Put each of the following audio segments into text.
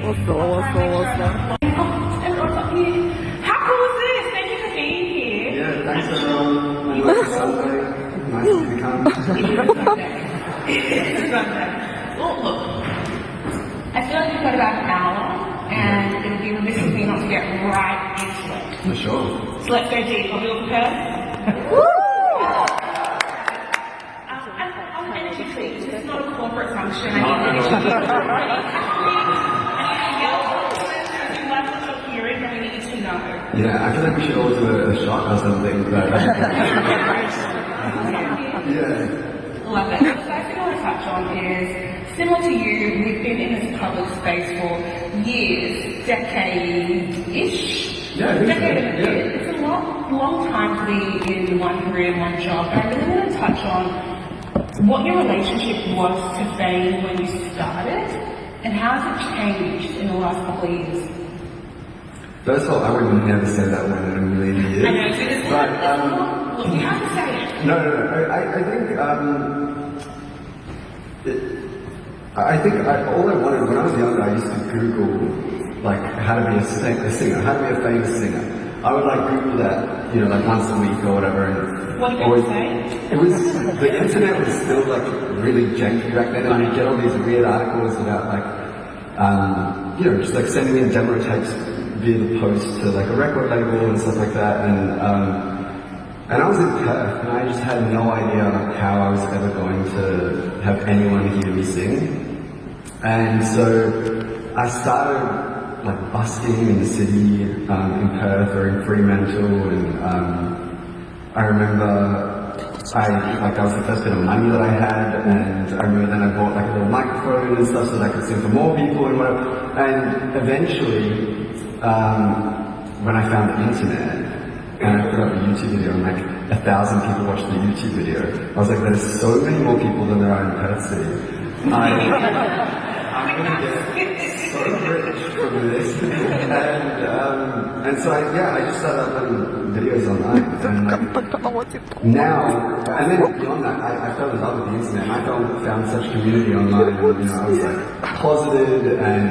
왔어. Everyone's up here. How cool is this? Thank you for being here. Yeah, thanks everyone. And nice to celebrate. Nice of you to come. It's a Sunday. Well, look, I feel like we've got about an hour, and it would be remiss of me not to get right into it. For sure. So let's go deep. Are we all prepared? I'm energy please. This is not a corporate function. I need energy. And if you like what you're hearing, then we need to know. Yeah, I feel like we should all do a shot or something. But, yeah. Love it. The first thing I want to touch on is, similar to you, we've been in this public space for years, decade-ish. Yeah, I think so. Decade and a bit. Yeah. It's a long time to be in one career and one job. But I really want to touch on what your relationship was to fame when you started, and how has it changed in the last couple of years? First of all, I would never say that word in a million years. I know, so this But, look, you have to say it. No. I think all I wanted when I was younger, I used to Google like how to be a singer, how to be a famous singer. I would like Google that, you know, like once a week or whatever. And what did you say? It was the internet was still like really janky back then, and you get all these weird articles about like, you know, just like sending in demo tapes via the post to like a record label and stuff like that. And I was in Perth, and I just had no idea how I was ever going to have anyone hear me sing. And so I started like busking in the city, in Perth or in Fremantle, and I remember that was the first bit of money that I had, and I remember then I bought like a little microphone and stuff so that I could sing for more people and whatever. And eventually, when I found the internet, and I put up a YouTube video and like 1,000 people watched the YouTube video, I was like, there's so many more people than there are in Perth City. I'm going to get so rich from this. And so I just started uploading videos online. And like, now, and then beyond that, I fell in love with the internet. I found such community online. And, you know, I was like closeted, and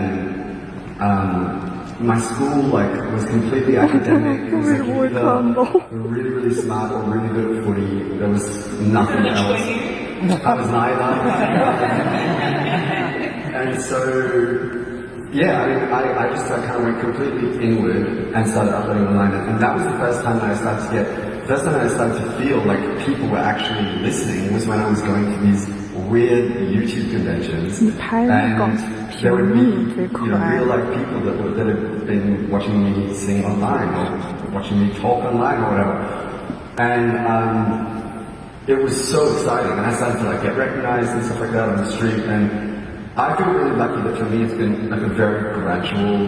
my school like was completely academic. It was like either really smart or really good at footy. There was nothing else. I was neither. And so, yeah, I mean, I just kind of went completely inward and started uploading online. And that was the first time that I started to feel like people were actually listening, was when I was going to these weird YouTube conventions. And there would be, you know, real life people that had been watching me sing online or watching me talk online or whatever. And it was so exciting, and I started to like get recognized and stuff like that on the street. And I feel really lucky that for me it's been like a very gradual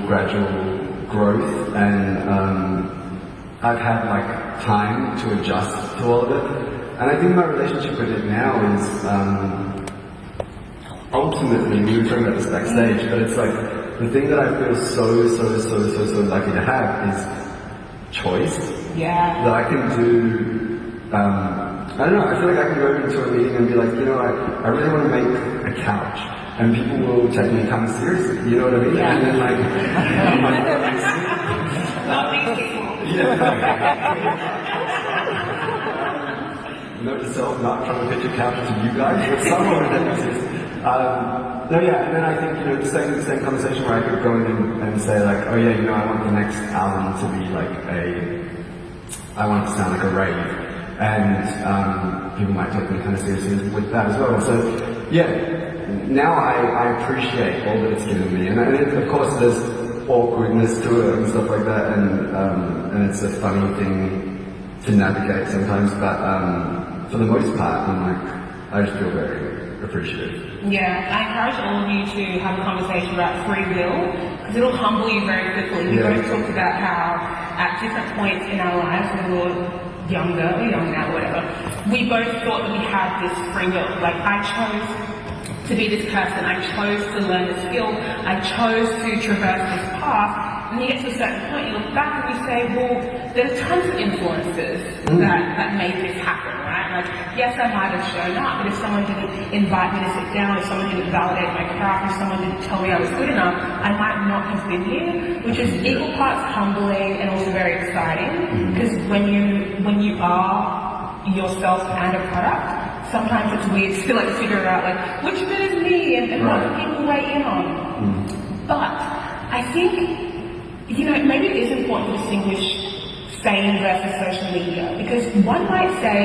growth, and I've had like time to adjust to all of it. And I think my relationship with it now is ultimately, we were talking about this backstage, but it's like the thing that I feel so lucky to have is choice. Yeah. That I can do. I don't know, I feel like I can go into a meeting and be like, you know, I really want to make a couch, and people will take me kind of seriously, you know what I mean? Yeah. And then like, Not these people. Note to self, not trying to pitch a couch to you guys, but someone that exists. No, yeah, and then I think, you know, the same conversation where I could go in and say like, oh yeah, you know, I want the next album to be like I want it to sound like a rave. And people might take me kind of seriously with that as well. So, yeah, now I appreciate all that it's given me. And of course there's awkwardness to it and stuff like that, and it's a funny thing to navigate sometimes, but for the most part, I just feel very appreciative. Yeah, I encourage all of you to have a conversation about free will, because it'll humble you very quickly. We both talked about how at different points in our lives, when we were younger, or young now, whatever, we both thought that we had this free will. Like, I chose to be this person, I chose to learn this skill, I chose to traverse this path. And you get to a certain point, you look back and you say, well, there are tons of influences that made this happen, right? Like, yes, I might have shown up, but if someone didn't invite me to sit down, if someone didn't validate my craft. If someone didn't tell me I was good enough, I might not have been here, which is equal parts humbling and also very exciting. Because when you are yourself and a product, sometimes it's weird still like figuring out like which bit is me and what do people weigh in on. But I think, maybe it is important to distinguish fame versus social media, because one might say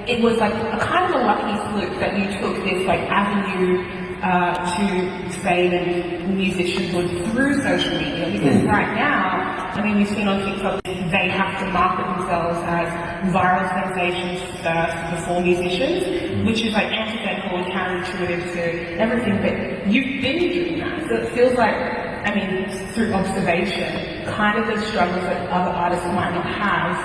it was like a kind of a lucky fluke that you took this like avenue to fame and musicianhood through social media, because right now, we've seen on TikTok they have to market themselves as viral sensations first before musicians, which is like antithetical and counterintuitive to everything, but you've been doing that, so it feels like, through observation, kind of the struggles that other artists might not have,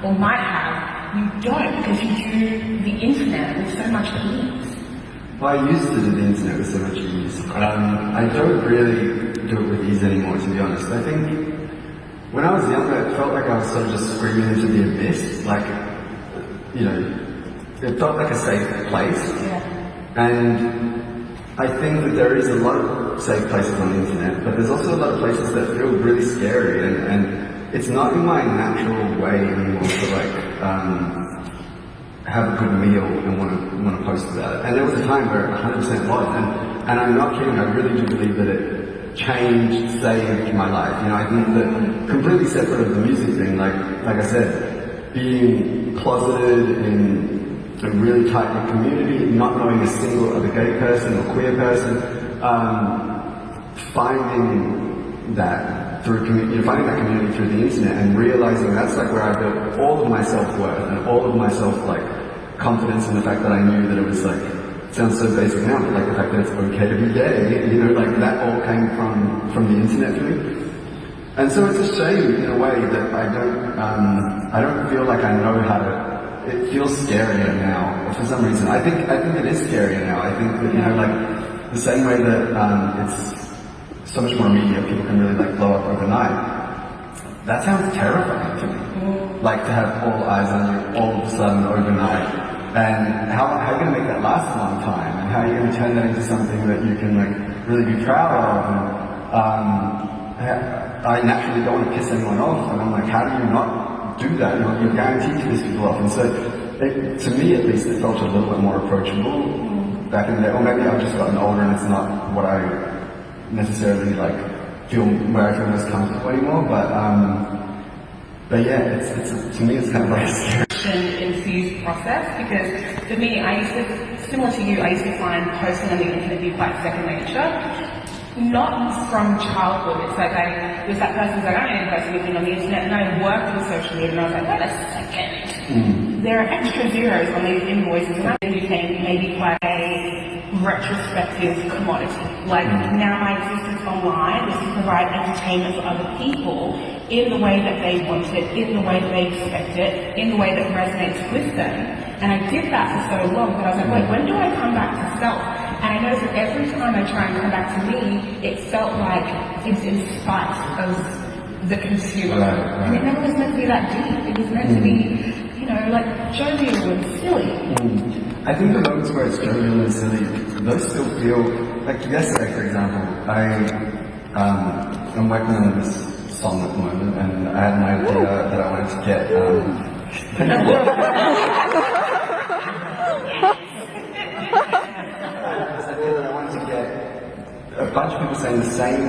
or might have, you don't, because you do the internet with so much ease. Well, I used to do the internet with so much ease. I don't really do it with ease anymore, to be honest. I think when I was younger, it felt like I was sort of just screaming into the abyss. Like, it felt like a safe place. Yeah. And I think that there is a lot of safe places on the internet, but there's also a lot of places that feel really scary, and it's not in my natural way anymore to have a good meal and want to post about it. And there was a time where it 100% was, and I'm not kidding. I really do believe that it changed, saved my life. I think that completely separate of the music thing, like I said, being closeted in a really tight-knit community, not knowing a single other gay person or queer person, finding that finding that community through the internet and realizing that's like where I built all of my self-worth and all of my confidence in the fact that I knew that it was like, it sounds so basic now, but like the fact that it's okay to be gay, like that all came from the internet for me. And so it's a shame in a way that I don't feel like I know how to. It feels scarier now for some reason. I think it is scarier now. I think that like the same way that it's so much more media, people can really like blow up overnight. That sounds terrifying to me. Like to have all eyes on you all of a sudden overnight. And how are you going to make that last a long time? And how are you going to turn that into something that you can like really be proud of? And I naturally don't want to piss anyone off, and I'm like, how do you not do that? You're guaranteed to piss people off. And so, to me at least, it felt a little bit more approachable back in the day. Or maybe I've just gotten older and it's not what I necessarily like where I feel most comfortable anymore. But yeah, it's to me it's kind of like a scary infused process, because for me, similar to you, I used to find posting on the internet to be quite second nature. Not from childhood. It's like I was that person who's like, I don't need to post anything on the internet, and I worked with social media, and I was like, wait a second. There are extra zeros on these invoices, and that became maybe quite a retrospective commodity. Like now my existence online is to provide entertainment for other people in the way that they want it, in the way that they expect it, in the way that resonates with them. And I did that for so long that I was like, wait, when do I come back to self? And I noticed that every time I try and come back to me, it felt like it's in spite of the consumer. Right. And it never was meant to be that deep. It was meant to be, like jovial and silly. I think the moments where it's jovial and silly, those still feel like yesterday, for example. I'm working on this song at the moment, and I had an idea that I wanted to get. I wanted to get a bunch of people saying the same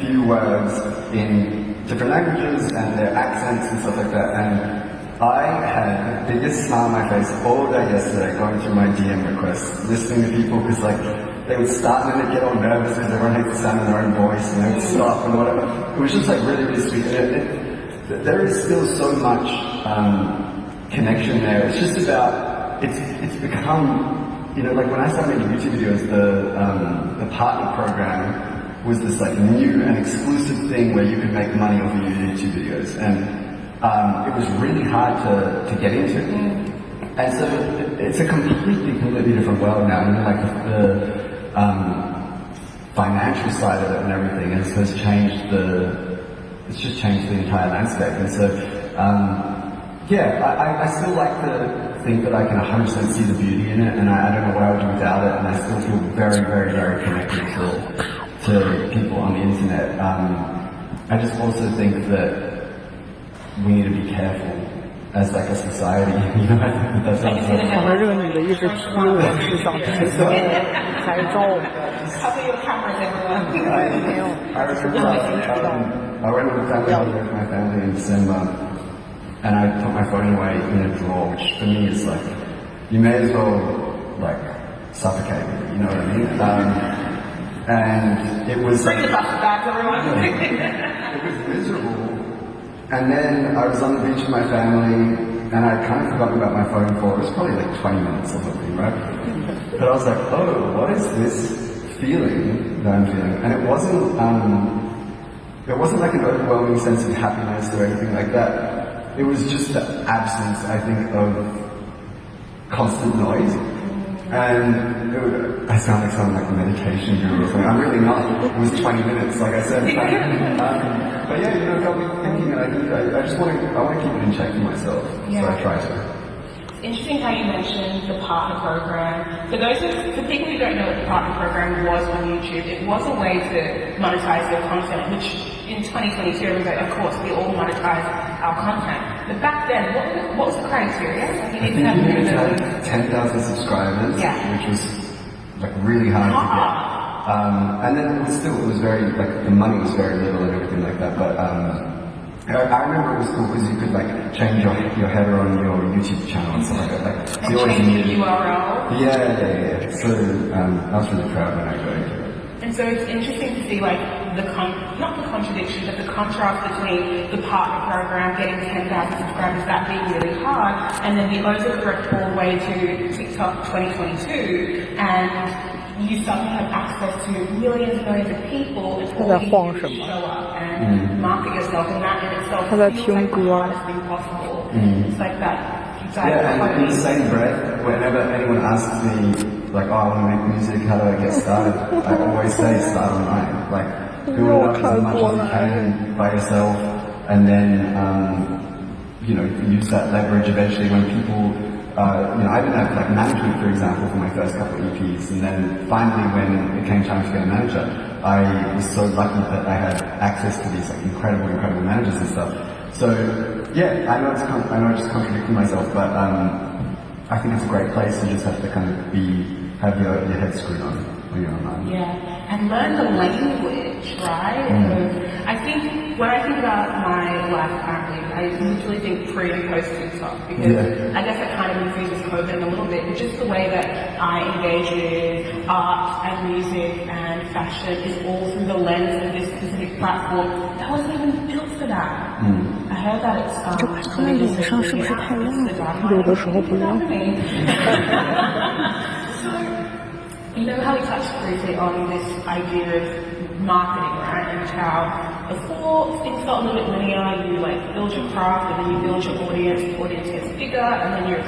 few words in different languages and their accents and stuff like that. And I had the biggest smile on my face all day yesterday going through my DM requests, listening to people, because like they would start and then they'd get all nervous because everyone hates the sound of their own voice, and they would stop and whatever. It was just like really, really sweet. There is still so much connection there. It's just about, it's become, like when I started making YouTube videos, the partner program was this like new and exclusive thing where you could make money off of your YouTube videos. And it was really hard to get into. And so it's a completely different world now. Like the financial side of it and everything has changed it's just changed the entire landscape. And so, I still like to think that I can 100% see the beauty in it, and I don't know what I would do without it, and I still feel very, very, very connected to people on the internet. I just also think that we need to be careful as like a society. You know, I think that's not 旁边这个女的一直踢我，是想提醒我拍照。 Cover your cameras, everyone.没有， I remember I went on a family holiday with my family in December, and I put my phone away in a drawer, which for me is like, you may as well like suffocate me, you know what I mean? And it was Bring the plastic bags, everyone. it was miserable. And then I was on the beach with my family, and I'd kind of forgotten about my phone for, it was probably like 20 minutes or something, right? But I was like, oh, what is this feeling that I'm feeling? And it wasn't like an overwhelming sense of happiness or anything like that. It was just the absence, I think, of constant noise. And I sound like some like meditation guru or something. I'm really not. It was 20 minutes, like I said. But yeah, you know, it got me thinking, and I think I just want to keep it in check for myself. So I try to. Interesting how you mentioned the partner program. For people who don't know what the partner program was on YouTube, it was a way to monetize their content, which in 2022 everyone's like, of course, we all monetize our content. But back then, what was the criteria? Like, you I think you needed to have 10,000 subscribers, which was like really hard to get. And then it was very, like, the money was very little and everything like that. But I remember it was cool because you could like change your header on your YouTube channel and stuff like that. Like, and change the URL. Yeah. So I was really proud when I got into it. And so it's interesting to see like not the contradiction, but the contrast between the partner program getting 10,000 subscribers, that being really hard, and then the autocorrect all the way to TikTok 2022, and you suddenly have access to millions and millions of people, and all you do is show up and market yourself, and that in itself feels like the hardest thing possible. It's like that. And in the same breath, whenever anyone asks me, like, oh, I want to make music, how do I get started? I always say, start online. Like, build it up as much as you can by yourself, and then, you know, use that leverage eventually when people, you know, I didn't have, like, management, for example, for my first couple of EPs, and then finally when it came time to get a manager, I was so lucky that I had access to these, like, incredible managers and stuff. So, yeah, I know I'm just contradicting myself, but I think it's a great place. You just have to kind of have your head screwed on when you're online. Yeah, and learn the language, right? I think when I think about my life currently, I literally think pre and post TikTok, because I guess it kind of infuses COVID a little bit, but just the way that I engage with art and music and fashion is all through the lens of this specific platform that wasn't even built for that. I heard that it's 这摆在脸上是不是太亮了？有的时候不亮。 You know how we touched briefly on this idea of marketing, right? And how before things got a little bit linear, you like build your craft and then you build your audience, the audience gets bigger, and then you're